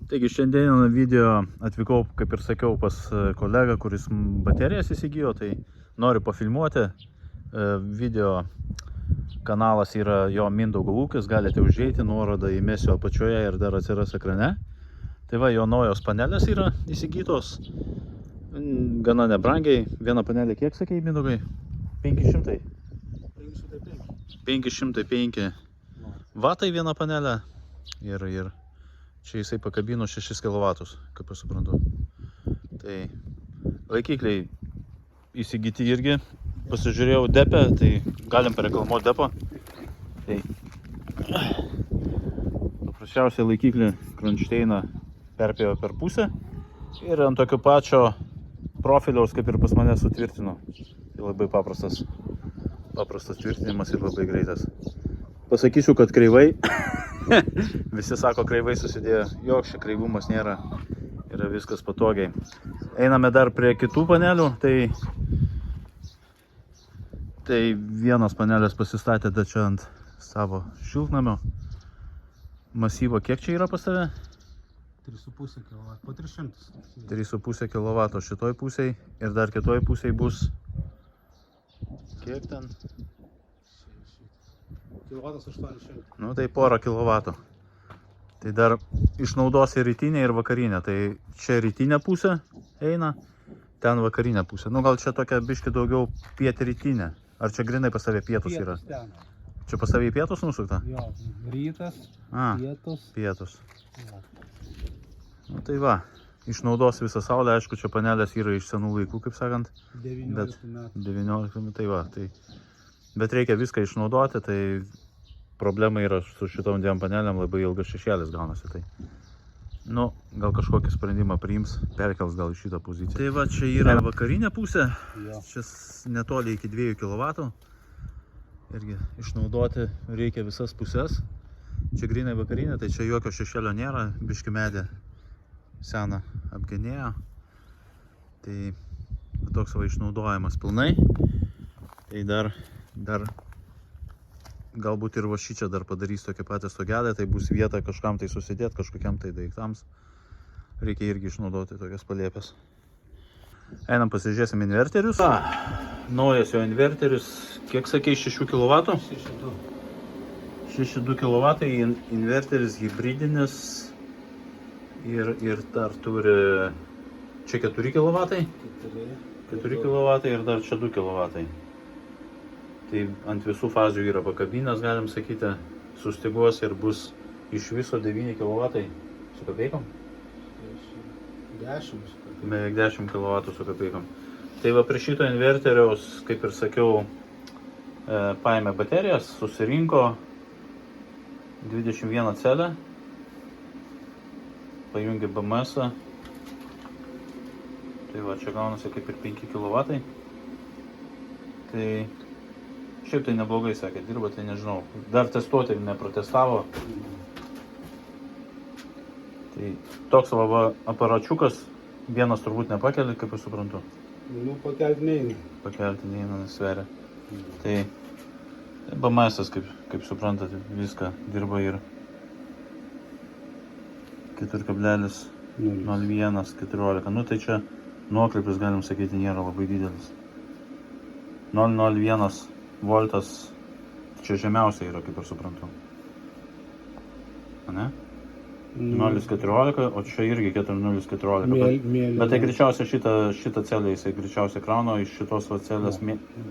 Taigi šiandieną video atvykau, kaip ir sakiau, pas kolegą, kuris baterijas įsigijo, tai noriu pafilmuoti. Video kanalas yra jo Mindaugo ūkis, galite užeiti, nuorodą įmesiu apačioje ir dar atsiras ekrane. Tai va, jo naujos panelės yra įsigytos, gana nebrangiai. Viena panelė kiek sakei, Mindaugai? 500? 505 vatai viena panelė ir čia jisai pakabino 6 kW, kaip aš suprantu. Tai laikikliai įsigyti irgi. Pasižiūrėjau depę, tai galim pareklamuoti depą. Tai paprasčiausiai laikiklį kronšteiną perpėjo per pusę ir ant tokio pačio profiliaus, kaip ir pas mane, sutvirtino. Tai labai paprastas tvirtinimas ir labai greitas. Pasakysiu, kad kreivai. Visi sako, kreivai susidėjo. Joks čia kreivumas nėra. Yra viskas patogiai. Einame dar prie kitų panelių. Tai vienos panelės pasistatė čia ant savo šiltnamio. Masyvo kiek čia yra pas tave? 3,5 kW, po 300. 3,5 kW šitoj pusėj ir dar kitoj pusėj bus kiek ten? Kilovatas 800. Nu tai porą kilovatų. Tai dar išnaudos ir rytinę ir vakarinę. Tai čia rytinė pusė eina, ten vakarinė pusė. Nu gal čia tokia biški daugiau pietrytinė. Ar čia grinai pas tavę pietus yra? Čia pas tavę į pietus nusukta? Jo, rytas, pietus. Pietus. Nu tai va, išnaudos visą saulę. Aišku, čia panelės yra iš senų laikų, kaip sakant. 19 metų. 19 metų, tai va. Bet reikia viską išnaudoti, tai problema yra su šitom dviem panelėm, labai ilgas šešėlis gaunasi. Tai, nu, gal kažkokį sprendimą priims, perkels gal į šitą poziciją. Tai va, čia yra vakarinė pusė, čia netoli iki 2 kW. Irgi išnaudoti reikia visas pusės. Čia grinai vakarinė, tai čia jokio šešėlio nėra, biški medė seną apgenėjo. Tai toks va išnaudojimas pilnai. Tai dar galbūt ir va šičia dar padarys tokią patį stogelę, tai bus vieta kažkam tai susidėti, kažkokiam tai daiktams. Reikia irgi išnaudoti tokias palėpės. Einam pasižiūrėsim inverterius. Naujas jo inverterius, kiek sakei, 6 kW? 6,2 kW inverteris hybridinis ir dar turi čia 4 kW? 4 kW ir dar čia 2 kW. Tai ant visų fazių yra pakabinės, galim sakyti, sustiguos ir bus iš viso 9 kW su kapeikom? 10. Beveik 10 kW su kapeikom. Tai va prie šito inverteriaus, kaip ir sakiau, paėmė baterijas, susirinko 21 celę, pajungė BMS-ą. Tai va, čia gaunasi kaip ir 5 kW. Tai šiaip tai neblogai, sakė, dirba, tai nežinau. Dar testuoti neprotestavo. Tai toks va aparačiukas, vienas turbūt nepakeli, kaip aš suprantu. Nu, pakelti neina. Pakelti neina, nesveria. Tai BMS-as, kaip suprantate, viską dirba ir 4,0114. Nu tai čia nuokrypis, galim sakyti, nėra labai didelis. 0,01 voltas čia žemiausia yra, kaip aš suprantu. Ne? 0,14, o čia irgi 4,014. Bet tai greičiausiai šitą celę jisai greičiausiai krauno, iš šitos celės,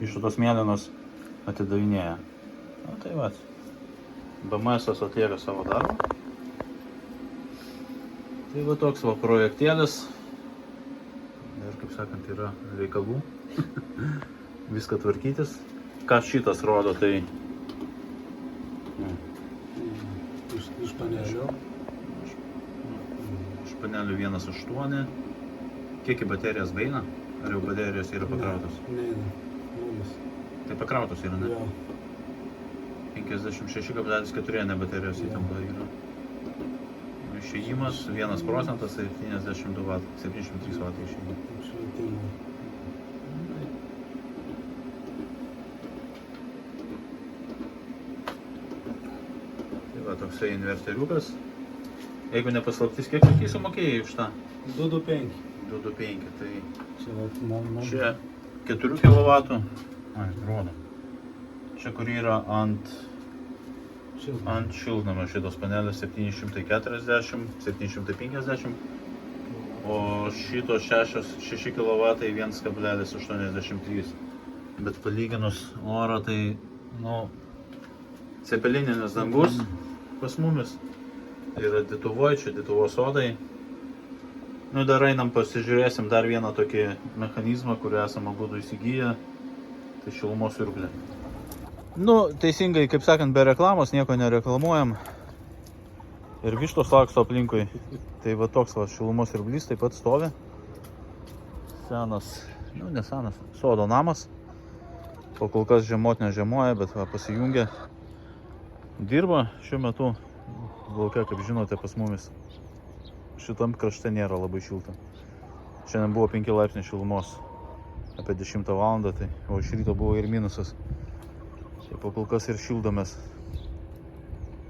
iš šitos mėlynos atidavinėja. Na tai va, BMS-as atlieka savo darbą. Tai va toks va projektėlis. Ir kaip sakant, yra reikalų viską tvarkytis. Ką šitas rodo, tai iš panelio. Iš panelio 1,8. Kiek į baterijas beina? Ar jau baterijos yra pakrautos? Neina, 0. Tai pakrautos yra, ne? Jo. 56,4 baterijos įtampa yra. Išėjimas 1%, tai 72 W, 73 W išėjimai. Tai va, toksai inverteriukas. Jeigu nepaslaptis, kiek kokiai sumokėjai už tą? 225. 225, tai Čia vat, man. čia 4 kW. Ai, rodo. Čia kur yra ant šiltnamio šitos panelės 740, 750, o šitos 6 kW 1,83. Bet palyginus orą, tai, nu, cepelininis dangus pas mumis. Tai yra Dituvoj, čia Dituvos sodai. Nu, dar einam pasižiūrėsim dar vieną tokį mechanizmą, kurį esame abudu įsigiję. Tai šilumos siurblė. Nu, teisingai, kaip sakant, be reklamos nieko nereklamuojam. Ir vištos laksto aplinkui. Tai va toks va šilumos siurblys taip pat stovi. Senas, nu nesenas, sodo namas. Po kol kas žiemot nežiemoja, bet va pasijungia. Dirba šiuo metu. Lauke, kaip žinote, pas mumis šitam krašte nėra labai šilta. Šiandien buvo 5 laipsniai šilumos apie 10 valandą, tai, o iš ryto buvo ir minusas. Tai po kol kas ir šildomės.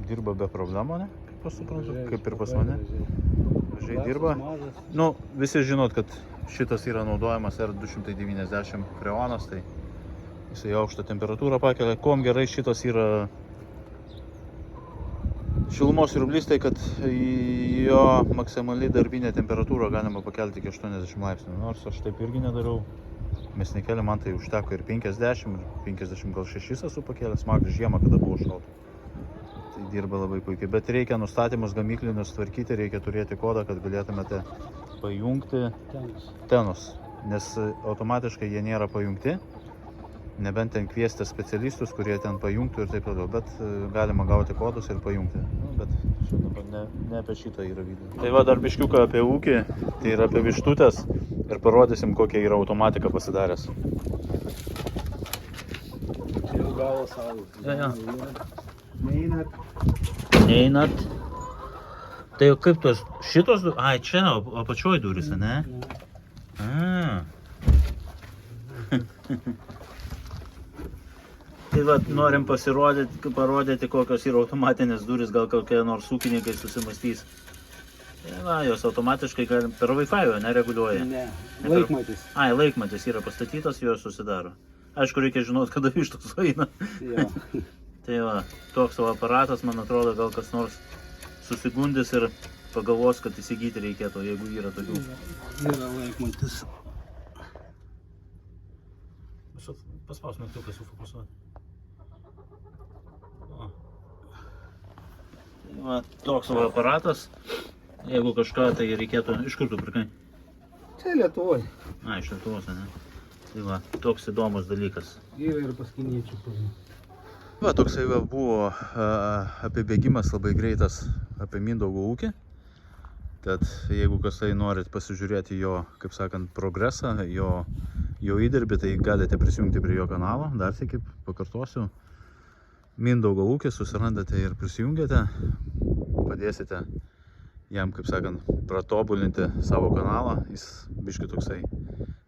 Dirba be problemų, ne? Kaip aš suprantu, kaip ir pas mane. Gražiai dirba. Nu, visi žinot, kad šitas yra naudojamas R290 freonas, tai jisai aukštą temperatūrą pakelia. Kuom gerai šitas yra šilumos siurblys, tai kad jo maksimaliai darbinę temperatūrą galima pakelti iki 80 laipsnių. Nors aš taip irgi nedariau. Mes nekeliam, man tai užteko ir 50, ir 50 gal 6 esu pakėlęs, magas žiemą, kada buvo šalta. Tai dirba labai puikiai. Bet reikia nustatymus gamyklinius tvarkyti, reikia turėti kodą, kad galėtumėte pajungti tenus. Nes automatiškai jie nėra pajungti. Nebent ten kviesti specialistus, kurie ten pajungtų ir taip toliau, bet galima gauti kodus ir pajungti. Bet dabar ne apie šitą yra video. Tai va dar biškiuką apie ūkį, tai yra apie vištutės ir parodysim, kokia yra automatika pasidaręs. Čia jau galo savo. Ja. Neinat. Neinat. Tai kaip tos, šitos, ai čia apačioj durys, ne? Tai va, norim parodyti, kokios yra automatinės durys, gal kokie nors ūkininkai susimastys. Tai va, jos automatiškai galim, per Wi-Fi nereguliuoja. Ne, laikmatis. Ai, laikmatis yra pastatytas, jos susidaro. Aišku, reikia žinoti, kada vištos eina. Jo. Tai va, toks savo aparatas, man atrodo, gal kas nors susigundys ir pagalvos, kad įsigyti reikėtų, jeigu yra tokių. Yra laikmatis. Paspaus mygtuką sufokusuoti. Va, toks savo aparatas. Jeigu kažką, tai reikėtų... Iš kur tu pirkai? Čia Lietuvoj. A, iš Lietuvos, ne? Tai va, toks įdomus dalykas. Yra ir pas kiniečių pažinti. Va, toksai va buvo apibėgimas labai greitas apie Mindaugo ūkį. Tad jeigu kas tai norit pasižiūrėti jo, kaip sakant, progresą, jo įdirbį, tai galite prisijungti prie jo kanalo. Dar tik pakartosiu. Mindaugo ūkis, susirandate ir prisijungėte. Padėsite jam, kaip sakant, pratobulinti savo kanalą. Jis biški toksai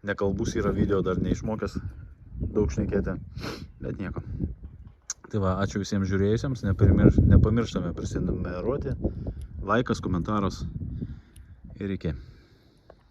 nekalbus yra, video dar neišmokęs daug šnekėti, bet nieko. Tai va, ačiū visiems žiūrėjusiems, nepamirštame prisinumeruoti, laikas, komentaras ir iki.